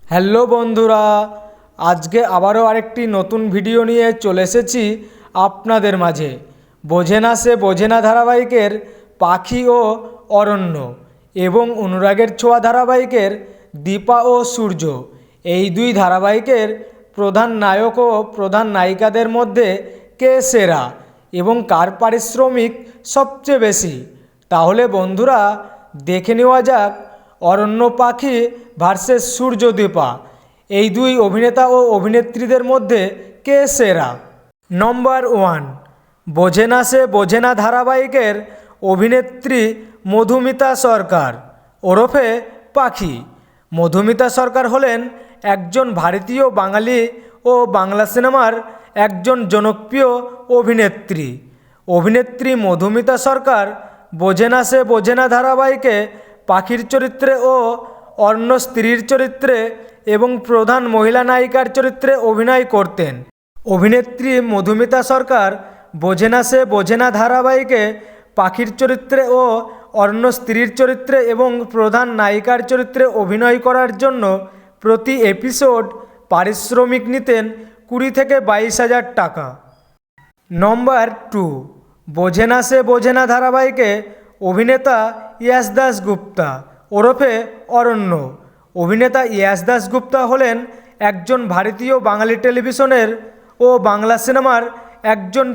Hello বন্ধুরা, আজকে আবারও আরেকটি নতুন ভিডিও নিয়ে চলে এসেছি আপনাদের মাঝে। বোঝে না সে বোঝে না ধারাবাহিকের পাখি ও অরণ্য এবং অনুরাগের ছোঁয়া ধারাবাহিকের দীপা ও সূর্য, এই দুই ধারাবাহিকের প্রধান নায়ক ও প্রধান নায়িকাদের মধ্যে কে সেরা এবং কার পারিশ্রমিক সবচেয়ে বেশি। তাহলে বন্ধুরা দেখে নেওয়া যাক অরণ্য পাখি ভার্সেস সূর্য দীপা, এই দুই অভিনেতা ও অভিনেত্রীদের মধ্যে কে সেরা। নম্বর 1, বোঝে না সে বোঝে না ধারাবাহিকের অভিনেত্রী মধুমিতা সরকার ওরফে পাখি। মধুমিতা সরকার হলেন একজন ভারতীয় বাঙালি ও বাংলা সিনেমার একজন জনপ্রিয় অভিনেত্রী। অভিনেত্রী মধুমিতা সরকার বোঝে না সে বোঝে না ধারাবাহিকে পাখির চরিত্রে ও অন্য স্ত্রীর চরিত্রে এবং প্রধান মহিলা নায়িকার চরিত্রে অভিনয় করতেন। অভিনেত্রী মধুমিতা সরকার বোঝে না সে বোঝে না ধারাবাহিকে পাখির চরিত্রে ও অন্য স্ত্রীর চরিত্রে এবং প্রধান নায়িকার চরিত্রে অভিনয় করার জন্য প্রতি এপিসোড পারিশ্রমিক নিতেন 20 থেকে 22,000 টাকা। নম্বর 2, বোঝে না সে বোঝে না ধারাবাহিকে অভিনেতা ইয়াশ দাশগুপ্তা ওরফে অরণ্য। অভিনেতা ইয়াশ দাশগুপ্তা হলেন একজন ভারতীয় বাঙালি টেলিভিশনের ও বাংলা সিনেমার একজন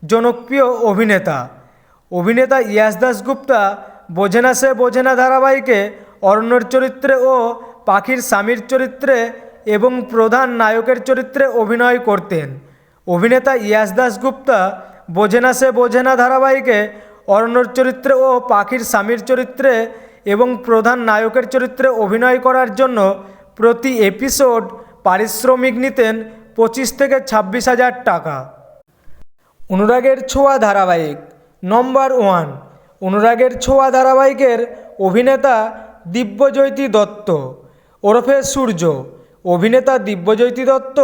জনপ্রিয় অভিনেতা। অভিনেতা ইয়াশ দাশগুপ্তা বোঝে না সে বোঝে না ধারাবাহিকে অরণ্যর চরিত্রে ও পাখির স্বামীর চরিত্রে এবং প্রধান নায়কের চরিত্রে অভিনয় করতেন। অভিনেতা ইয়াশ দাশগুপ্তা বোঝে না সে বোঝে না ধারাবাহিকে অরণ্যর চরিত্রে ও পাখির স্বামীর চরিত্রে এবং প্রধান নায়কের চরিত্রে অভিনয় করার জন্য প্রতি এপিসোড পারিশ্রমিক নিতেন 25 থেকে 26,000 টাকা। অনুরাগের ছোঁয়া ধারাবাহিক। নম্বর 1, অনুরাগের ছোঁয়া ধারাবাহিকের অভিনেতা দিব্যজ্যোতি দত্ত ওরফে সূর্য। অভিনেতা দিব্যজ্যোতি দত্ত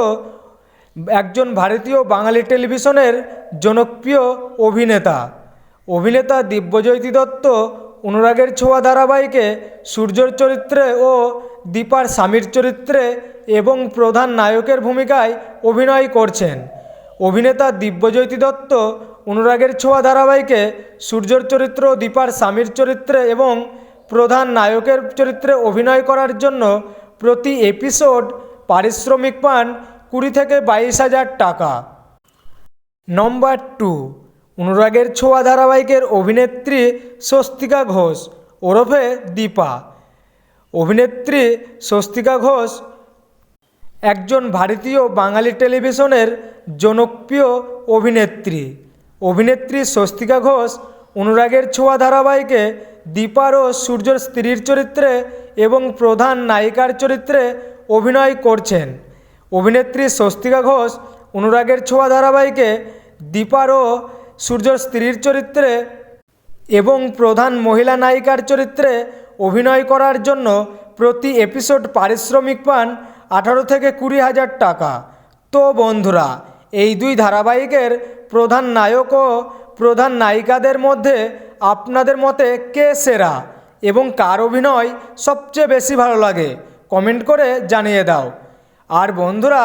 একজন ভারতীয় বাঙালি টেলিভিশনের জনপ্রিয় অভিনেতা। অভিনেতা দিব্যজ্যোতি দত্ত অনুরাগের ছোঁয়া ধারাবাহিকে সূর্যর চরিত্রে ও দীপার স্বামীর চরিত্রে এবং প্রধান নায়কের ভূমিকায় অভিনয় করছেন। অভিনেতা দিব্যজ্যোতি দত্ত অনুরাগের ছোঁয়া ধারাবাহিকে সূর্যর চরিত্র, দীপার স্বামীর চরিত্রে এবং প্রধান নায়কের চরিত্রে অভিনয় করার জন্য প্রতি এপিসোড পারিশ্রমিক পান 20 থেকে 22,000 টাকা। নম্বর 2, অনুরাগের ছোঁয়া ধারাবাহিকের অভিনেত্রী স্বস্তিকা ঘোষ ওরফে দীপা। অভিনেত্রী স্বস্তিকা ঘোষ একজন ভারতীয় বাঙালি টেলিভিশনের জনপ্রিয় অভিনেত্রী। অভিনেত্রী স্বস্তিকা ঘোষ অনুরাগের ছোঁয়া ধারাবাহিকে দীপার ও সূর্যর স্ত্রীর চরিত্রে এবং প্রধান নায়িকার চরিত্রে অভিনয় করছেন। অভিনেত্রী স্বস্তিকা ঘোষ অনুরাগের ছোঁয়া ধারাবাহিকে দীপার ও সূর্যর স্ত্রীর চরিত্রে এবং প্রধান মহিলা নায়িকার চরিত্রে অভিনয় করার জন্য প্রতি এপিসোড পারিশ্রমিক পান 18 থেকে 20,000 টাকা। তো বন্ধুরা, এই দুই ধারাবাহিকের প্রধান নায়ক ও প্রধান নায়িকাদের মধ্যে আপনাদের মতে কে সেরা এবং কার অভিনয় সবচেয়ে বেশি ভালো লাগে কমেন্ট করে জানিয়ে দাও। আর বন্ধুরা,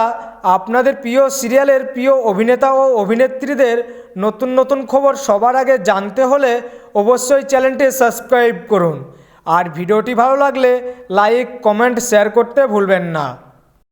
আপনাদের প্রিয় সিরিয়ালের প্রিয় অভিনেতা ও অভিনেত্রীদের নতুন নতুন খবর সবার আগে জানতে হলে অবশ্যই চ্যানেলটি সাবস্ক্রাইব করুন। আর ভিডিওটি ভালো লাগলে লাইক, কমেন্ট, শেয়ার করতে ভুলবেন না।